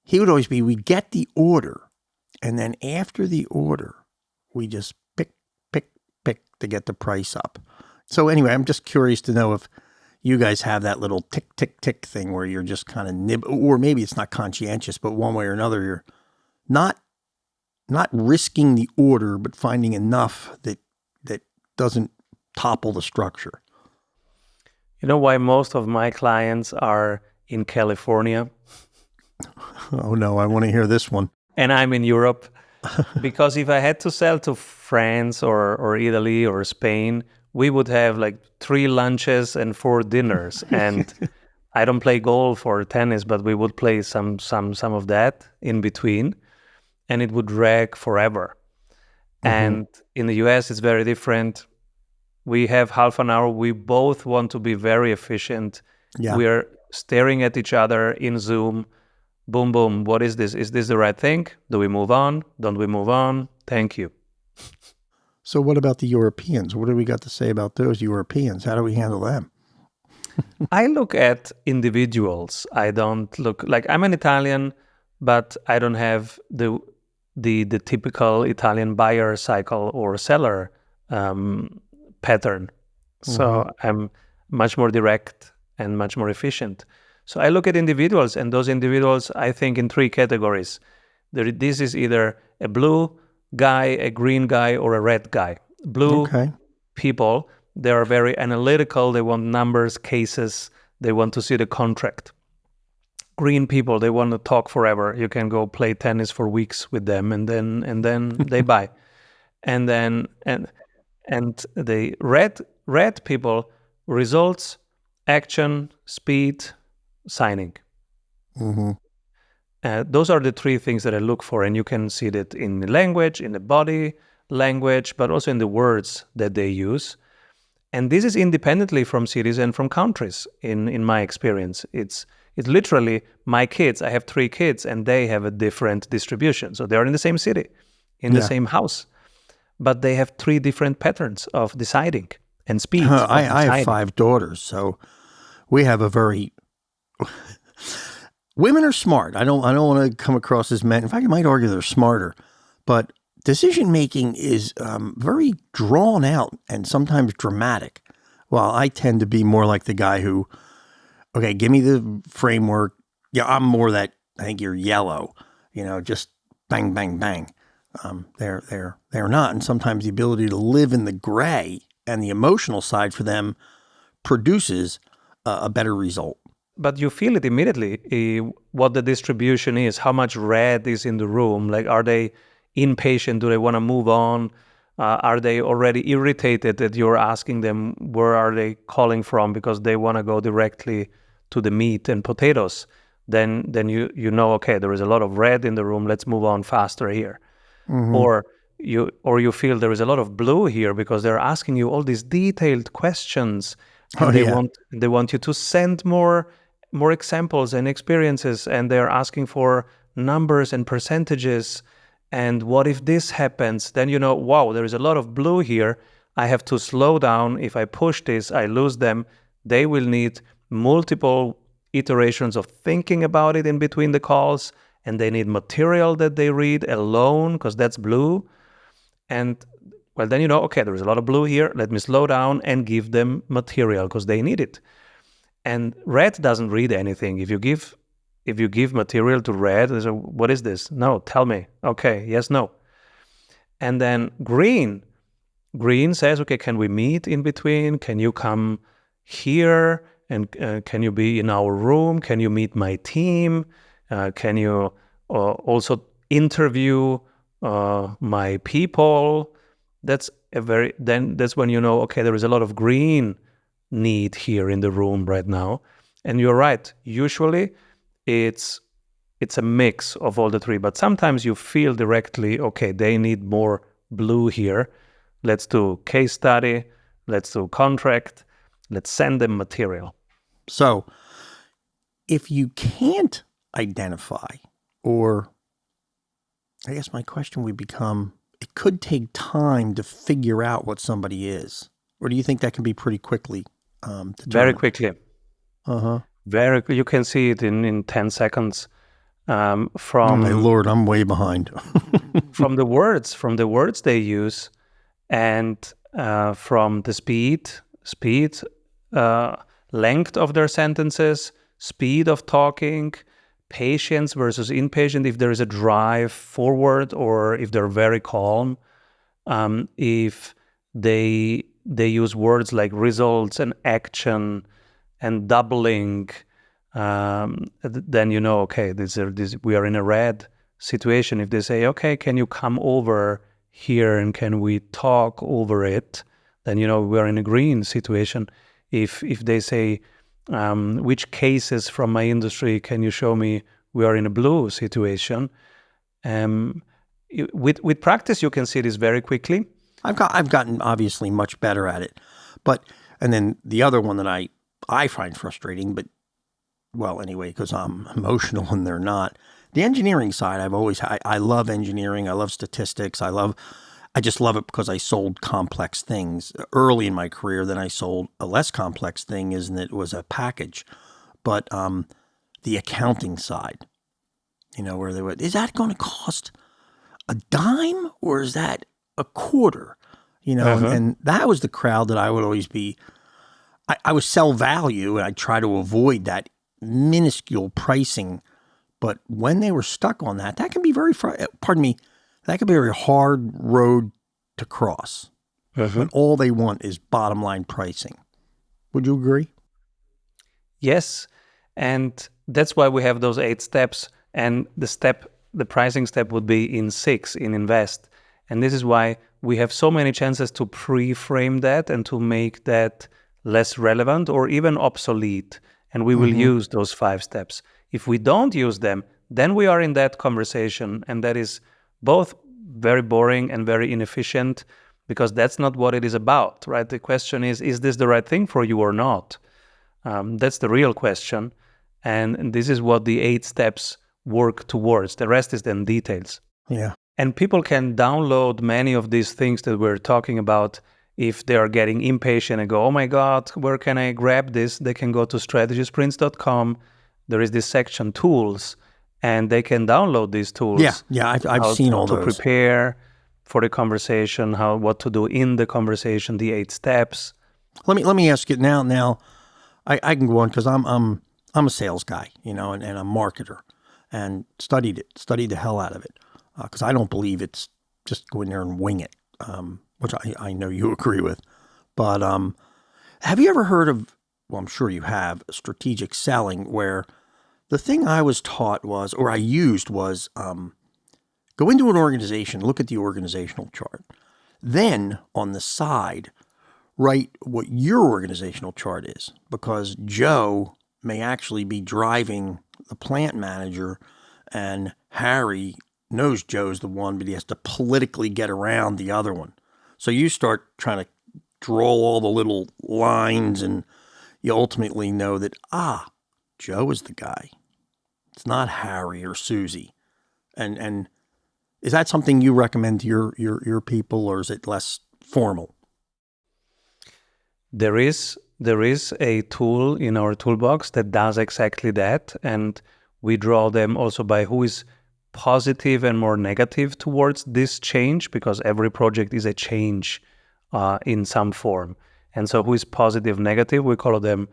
Speaker 6: he would always be, we get the order. And then after the order, we just pick to get the price up. So anyway, I'm just curious to know if you guys have that little tick, tick, tick thing where you're just kind of or maybe it's not conscientious, but one way or another, you're not risking the order, but finding enough that doesn't topple the structure.
Speaker 1: You know why most of my clients are in California?
Speaker 6: Oh no, I want to hear this one.
Speaker 1: And I'm in Europe. Because if I had to sell to France or Italy or Spain, we would have like 3 lunches and 4 dinners. And I don't play golf or tennis, but we would play some of that in between, and it would drag forever. And in the US, it's very different. We have half an hour. We both want to be very efficient.
Speaker 6: Yeah.
Speaker 1: We are staring at each other in Zoom. Boom, boom. What is this? Is this the right thing? Do we move on? Don't we move on? Thank you.
Speaker 6: So what about the Europeans? What do we got to say about those Europeans? How do we handle them?
Speaker 1: I look at individuals. I don't look like I'm an Italian, but I don't have the typical Italian buyer cycle or seller pattern. So I'm much more direct and much more efficient. So I look at individuals, and those individuals, I think, in 3 categories. This is either a blue guy, a green guy, or a red guy. Blue people, they are very analytical. They want numbers, cases. They want to see the contract. Green people, they want to talk forever. You can go play tennis for weeks with them, and then they buy. And then and the red people, results, action, speed, signing.
Speaker 6: Mm-hmm.
Speaker 1: Those are the three things that I look for, and you can see that in the language, in the body language, but also in the words that they use. And this is independently from cities and from countries. In my experience, it's literally my kids. I have 3 kids, and they have a different distribution. So they are in the same city, in the
Speaker 6: Yeah.
Speaker 1: same house, but they have 3 different patterns of deciding and speed of
Speaker 6: I have
Speaker 1: deciding.
Speaker 6: 5 daughters, so we have a very women are smart. I don't want to come across as men. In fact, I might argue they're smarter, but decision making is very drawn out and sometimes dramatic. While I tend to be more like the guy who, okay, give me the framework. Yeah, I'm more that. I think you're yellow. Just bang, bang, bang. They're not, and sometimes the ability to live in the gray and the emotional side for them produces a better result.
Speaker 1: But you feel it immediately, what the distribution is, how much red is in the room. Like, are they impatient? Do they want to move on? Are they already irritated that you're asking them where are they calling from because they want to go directly to the meat and potatoes? Then you know, okay, there is a lot of red in the room. Let's move on faster here.
Speaker 6: Mm-hmm.
Speaker 1: Or you feel there is a lot of blue here because they're asking you all these detailed questions, and they want you to send more examples and experiences, and they're asking for numbers and percentages. And what if this happens? Then you know, wow, there is a lot of blue here. I have to slow down. If I push this, I lose them. They will need multiple iterations of thinking about it in between the calls, and they need material that they read alone because that's blue. And well, then you know, okay, there is a lot of blue here. Let me slow down and give them material because they need it. And red doesn't read anything. If you give material to red, they say, what is this? No, tell me. Okay, yes, no. And then green says, okay, can we meet in between? Can you come here? And can you be in our room? Can you meet my team? Can you also interview my people? That's when you know, okay, there is a lot of green need here in the room right now. And you're right. Usually it's a mix of all the 3, but sometimes you feel directly, okay, they need more blue here. Let's do case study. Let's do contract. Let's send them material.
Speaker 6: So if you can't identify, or I guess my question would become, it could take time to figure out what somebody is. Or do you think that can be pretty quickly determined?
Speaker 1: Very quickly.
Speaker 6: Uh-huh.
Speaker 1: You can see it in 10 seconds.
Speaker 6: Oh my Lord, I'm way behind.
Speaker 1: from the words they use, and from the speed, length of their sentences, speed of talking, patience versus impatient, if there is a drive forward or if they're very calm, if they use words like results and action and doubling, then you know, okay, we are in a red situation. If they say, okay, can you come over here and can we talk over it, then you know we are in a green situation. If they say, which cases from my industry can you show me, we are in a blue situation. With practice, you can see this very quickly.
Speaker 6: I've gotten obviously much better at it, and then the other one that I find frustrating, but well, anyway, because I'm emotional and they're not. The engineering side, I love engineering. I love statistics. I just love it because I sold complex things early in my career. Then I sold a less complex thing, it was a package. But the accounting side, where they would, is that going to cost a dime or is that a quarter? And that was the crowd that I would always be. I would sell value and I try to avoid that minuscule pricing. But when they were stuck on that can be that could be a very hard road to cross. When all they want is bottom line pricing. Would you agree?
Speaker 1: Yes. And that's why we have those 8 steps. And the pricing step would be in 6 in invest. And this is why we have so many chances to pre-frame that and to make that less relevant or even obsolete, and we will use those 5 steps. If we don't use them, then we are in that conversation, and that is both very boring and very inefficient, because that's not what it is about, right? The question is this the right thing for you or not? That's the real question. And this is what the 8 steps work towards. The rest is then details.
Speaker 6: Yeah.
Speaker 1: And people can download many of these things that we're talking about. If they are getting impatient and go, oh my God, where can I grab this? They can go to strategysprints.com. There is this section, tools, and they can download these tools.
Speaker 6: Yeah, I've seen all
Speaker 1: to
Speaker 6: those.
Speaker 1: prepare for the conversation, what to do in the conversation, the 8 steps.
Speaker 6: Let me ask you now. Now, I can go on because I'm a sales guy, and a marketer, and studied the hell out of it, because I don't believe it's just go in there and wing it, which I know you agree with. But have you ever heard of? Well, I'm sure you have, strategic selling, where the thing I was taught was, or I used was, go into an organization, look at the organizational chart, then on the side, write what your organizational chart is, because Joe may actually be driving the plant manager, and Harry knows Joe's the one, but he has to politically get around the other one. So you start trying to draw all the little lines, and you ultimately know that, Joe is the guy. It's not Harry or Susie. And is that something you recommend to your people, or is it less formal?
Speaker 1: There is a tool in our toolbox that does exactly that, and we draw them also by who is positive and more negative towards this change, because every project is a change in some form. And so who is positive, negative, we call them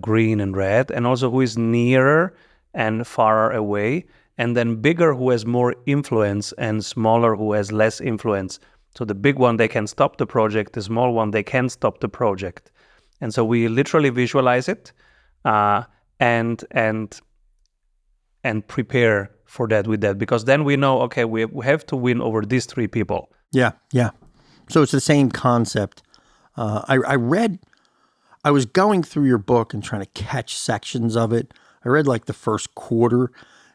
Speaker 1: green and red, and also who is nearer and far away, and then bigger who has more influence and smaller who has less influence. So the big one, they can stop the project. The small one, they can stop the project. And so we literally visualize it and prepare for that with that, because then we know, okay, we have to win over these 3 people.
Speaker 6: Yeah. So it's the same concept. I was going through your book and trying to catch sections of it. I read like the first quarter,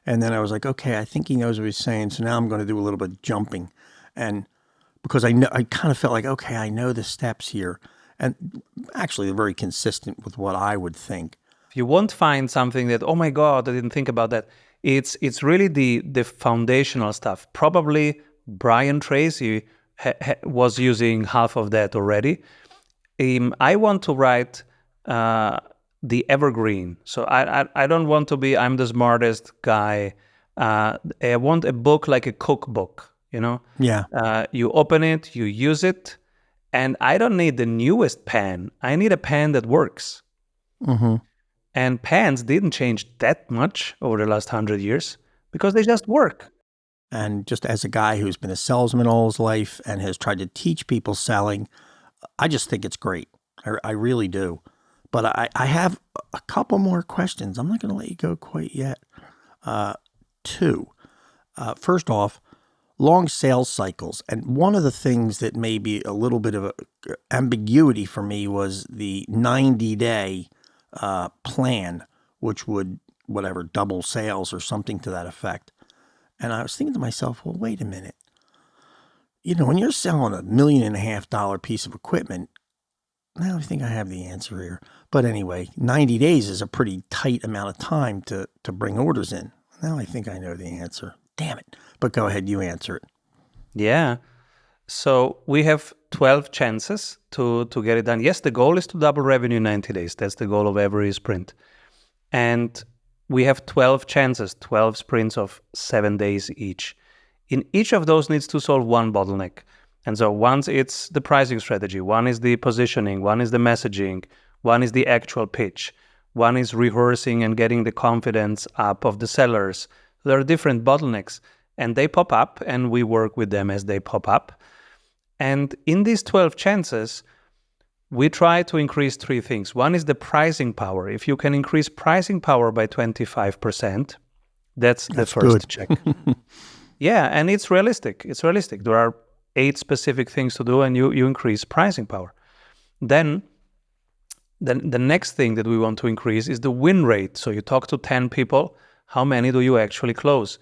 Speaker 6: and then I was like, okay, I think he knows what he's saying. So now I'm going to do a little bit of jumping. And because I kind of felt like, okay, I know the steps here. And actually they're very consistent with what I would think.
Speaker 1: You won't find something that, oh my God, I didn't think about that. It's really the foundational stuff. Probably Brian Tracy was using half of that already. I want to write the evergreen. So I don't want to be, I'm the smartest guy. I want a book like a cookbook,
Speaker 6: Yeah.
Speaker 1: You open it, you use it, and I don't need the newest pen. I need a pen that works.
Speaker 6: Mm-hmm.
Speaker 1: And pens didn't change that much over the last 100 years because they just work.
Speaker 6: And just as a guy who's been a salesman all his life and has tried to teach people selling, I just think it's great. I really do. But I have a couple more questions. I'm not going to let you go quite yet. 2. First off, long sales cycles. And one of the things that may be a little bit of a ambiguity for me was the 90-day plan, which would, double sales or something to that effect. And I was thinking to myself, well, wait a minute. When you're selling $1.5 million piece of equipment, now I think I have the answer here. But anyway, 90 days is a pretty tight amount of time to bring orders in. Now I think I know the answer. Damn it. But go ahead, you answer it.
Speaker 1: Yeah. So we have 12 chances to get it done. Yes, the goal is to double revenue in 90 days. That's the goal of every sprint. And we have 12 chances, 12 sprints of 7 days each. In each of those needs to solve one bottleneck. And so once it's the pricing strategy, one is the positioning, one is the messaging, one is the actual pitch, one is rehearsing and getting the confidence up of the sellers. There are different bottlenecks, and they pop up, and we work with them as they pop up. And in these 12 chances, we try to increase 3 things. One is the pricing power. If you can increase pricing power by 25%, that's the first
Speaker 6: good.
Speaker 1: check. Yeah, and it's realistic. It's realistic. There are 8 specific things to do, and you increase pricing power. Then Then the next thing that we want to increase is the win rate. So you talk to 10 people, how many do you actually close?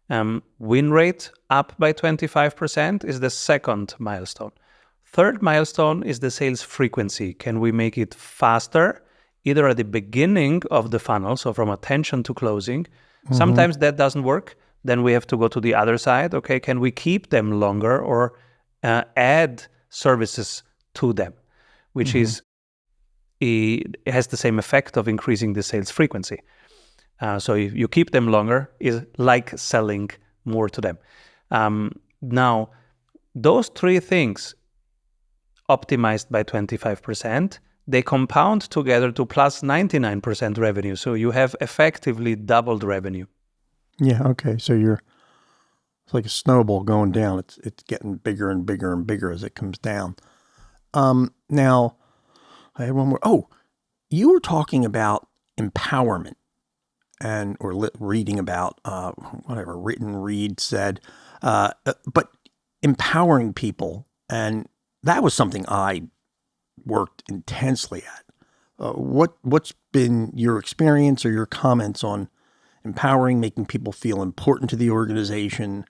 Speaker 1: Win rate up by 25% is the second milestone. Third milestone is the sales frequency. Can we make it faster, either at the beginning of the funnel, so from attention to closing? Sometimes that doesn't work. Then we have to go to the other side. Okay, can we keep them longer or add services to them, which is it has the same effect of increasing the sales frequency. So if you keep them longer, is like selling more to them. Now, those three things optimized by 25%, they compound together to plus 99% revenue. So you have effectively doubled revenue.
Speaker 6: Yeah, okay. So it's like a snowball going down. It's getting bigger and bigger and bigger as it comes down. Now, I had one more. Oh, you were talking about empowerment or reading about whatever written Reed said, but empowering people, and that was something I worked intensely at. What's been your experience or your comments on empowering, making people feel important to the organization,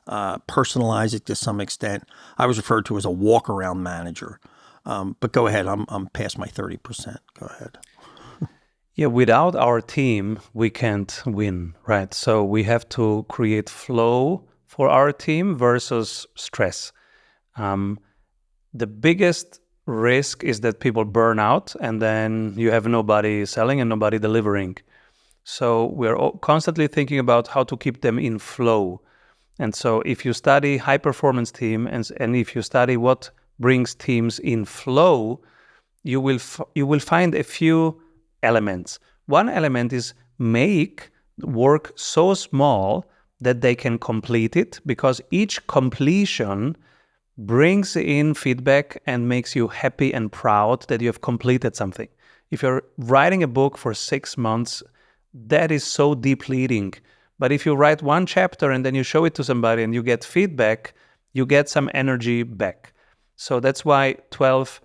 Speaker 6: personalize it to some extent? I was referred to as a walk-around manager. But go ahead. I'm past my 30%. Go ahead.
Speaker 1: Yeah, without our team, we can't win, right? So we have to create flow for our team versus stress. The biggest risk is that people burn out and then you have nobody selling and nobody delivering. So we're constantly thinking about how to keep them in flow. And so if you study high performance team and if you study what brings teams in flow, you will find a few elements. One element is make work so small that they can complete it, because each completion brings in feedback and makes you happy and proud that you have completed something. If you're writing a book for 6 months, that is so depleting. But if you write one chapter and then you show it to somebody and you get feedback, you get some energy back. So that's why 12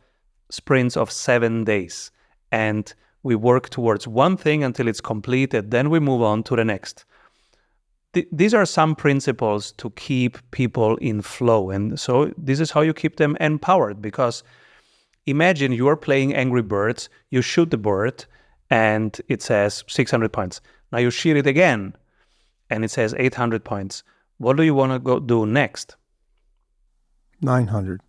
Speaker 1: sprints of 7 days. And we work towards one thing until it's completed. Then we move on to the next. These are some principles to keep people in flow. And so this is how you keep them empowered. Because imagine you are playing Angry Birds, you shoot the bird, and it says 600 points. Now you shoot it again, and it says 800 points. What do you want to go do next?
Speaker 6: 900.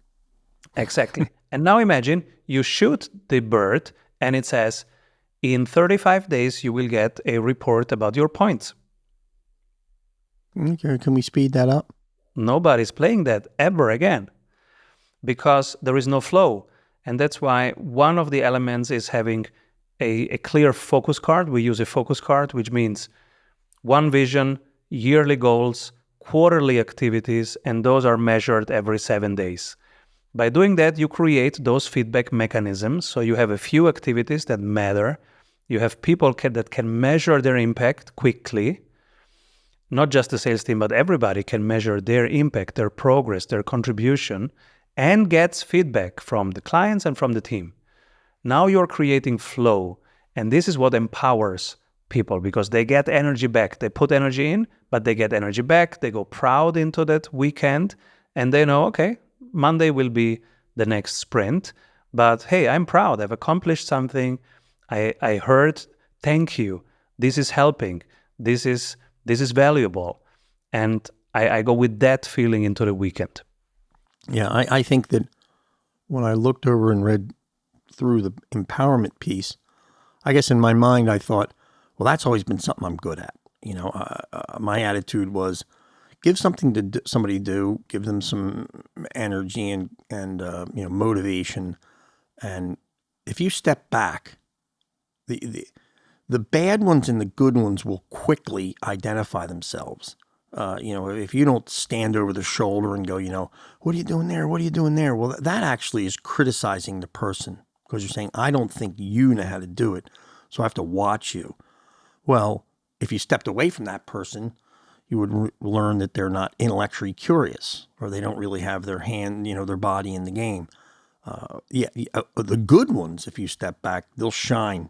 Speaker 1: Exactly. And now imagine you shoot the bird, and it says, in 35 days, you will get a report about your points.
Speaker 6: Okay, can we speed that up?
Speaker 1: Nobody's playing that ever again because there is no flow. And that's why one of the elements is having a clear focus card. We use a focus card, which means one vision, yearly goals, quarterly activities, and those are measured every 7 days. By doing that, you create those feedback mechanisms. So you have a few activities that matter. You have people that can measure their impact quickly. Not just the sales team, but everybody can measure their impact, their progress, their contribution, and gets feedback from the clients and from the team. Now you're creating flow, and this is what empowers people because they get energy back. They put energy in, but they get energy back. They go proud into that weekend, and they know, okay, Monday will be the next sprint, but hey, I'm proud. I've accomplished something. I heard, thank you. This is helping. This is valuable. And I go with that feeling into the weekend.
Speaker 6: Yeah, I think that when I looked over and read through the empowerment piece, I guess in my mind I thought, well, that's always been something I'm good at. You know, my attitude was give something to somebody do, give them some energy and motivation. And if you step back, the bad ones and the good ones will quickly identify themselves. If you don't stand over the shoulder and go, what are you doing there? What are you doing there? Well, that actually is criticizing the person because you're saying, I don't think you know how to do it, so I have to watch you. Well, if you stepped away from that person, you would learn that they're not intellectually curious or they don't really have their hand, their body in the game. the good ones, if you step back, they'll shine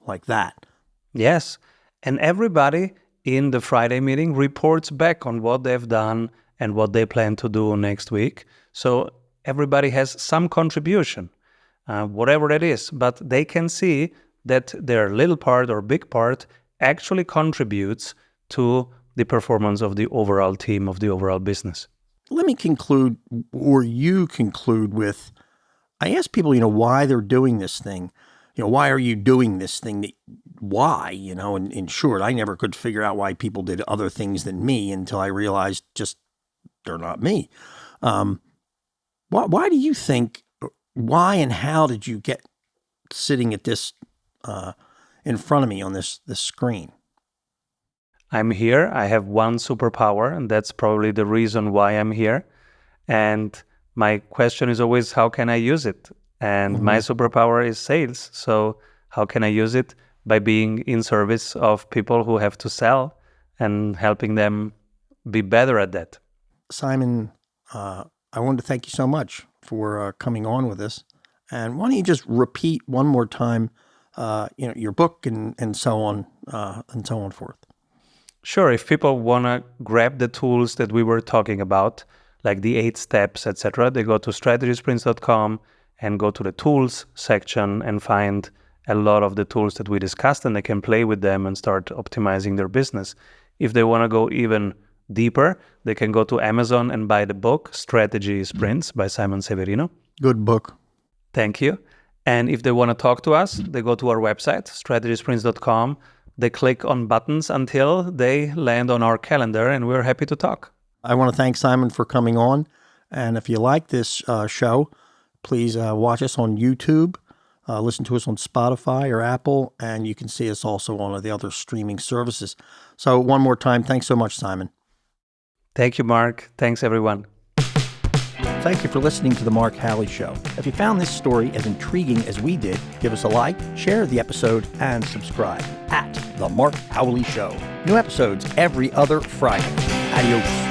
Speaker 6: like that.
Speaker 1: Yes. And everybody in the Friday meeting reports back on what they've done and what they plan to do next week. So everybody has some contribution, whatever it is, but they can see that their little part or big part actually contributes to the performance of the overall team, of the overall business.
Speaker 6: Let me conclude, or you conclude with, I ask people, why they're doing this thing. Why are you doing this thing? Why? In short, I never could figure out why people did other things than me until I realized just they're not me. Why do you think, why and how did you get sitting at this in front of me on this screen?
Speaker 1: I'm here. I have one superpower, and that's probably the reason why I'm here. And my question is always, how can I use it? And my superpower is sales. So how can I use it? By being in service of people who have to sell and helping them be better at that.
Speaker 6: Simon, I wanted to thank you so much for coming on with us. And why don't you just repeat one more time, your book and so on and so on forth.
Speaker 1: Sure. If people want to grab the tools that we were talking about, like the 8 steps, etc., they go to strategysprints.com and go to the tools section and find a lot of the tools that we discussed, and they can play with them and start optimizing their business. If they want to go even deeper, they can go to Amazon and buy the book, Strategy Sprints by Simon Severino.
Speaker 6: Good book.
Speaker 1: Thank you. And if they want to talk to us, they go to our website, strategysprints.com. They click on buttons until they land on our calendar, and we're happy to talk.
Speaker 6: I want to thank Simon for coming on. And if you like this show, please watch us on YouTube, listen to us on Spotify or Apple, and you can see us also on the other streaming services. So one more time, thanks so much, Simon.
Speaker 1: Thank you, Mark. Thanks, everyone.
Speaker 6: Thank you for listening to The Mark Halley Show. If you found this story as intriguing as we did, give us a like, share the episode, and subscribe at The Mark Howley Show. New episodes every other Friday. Adios.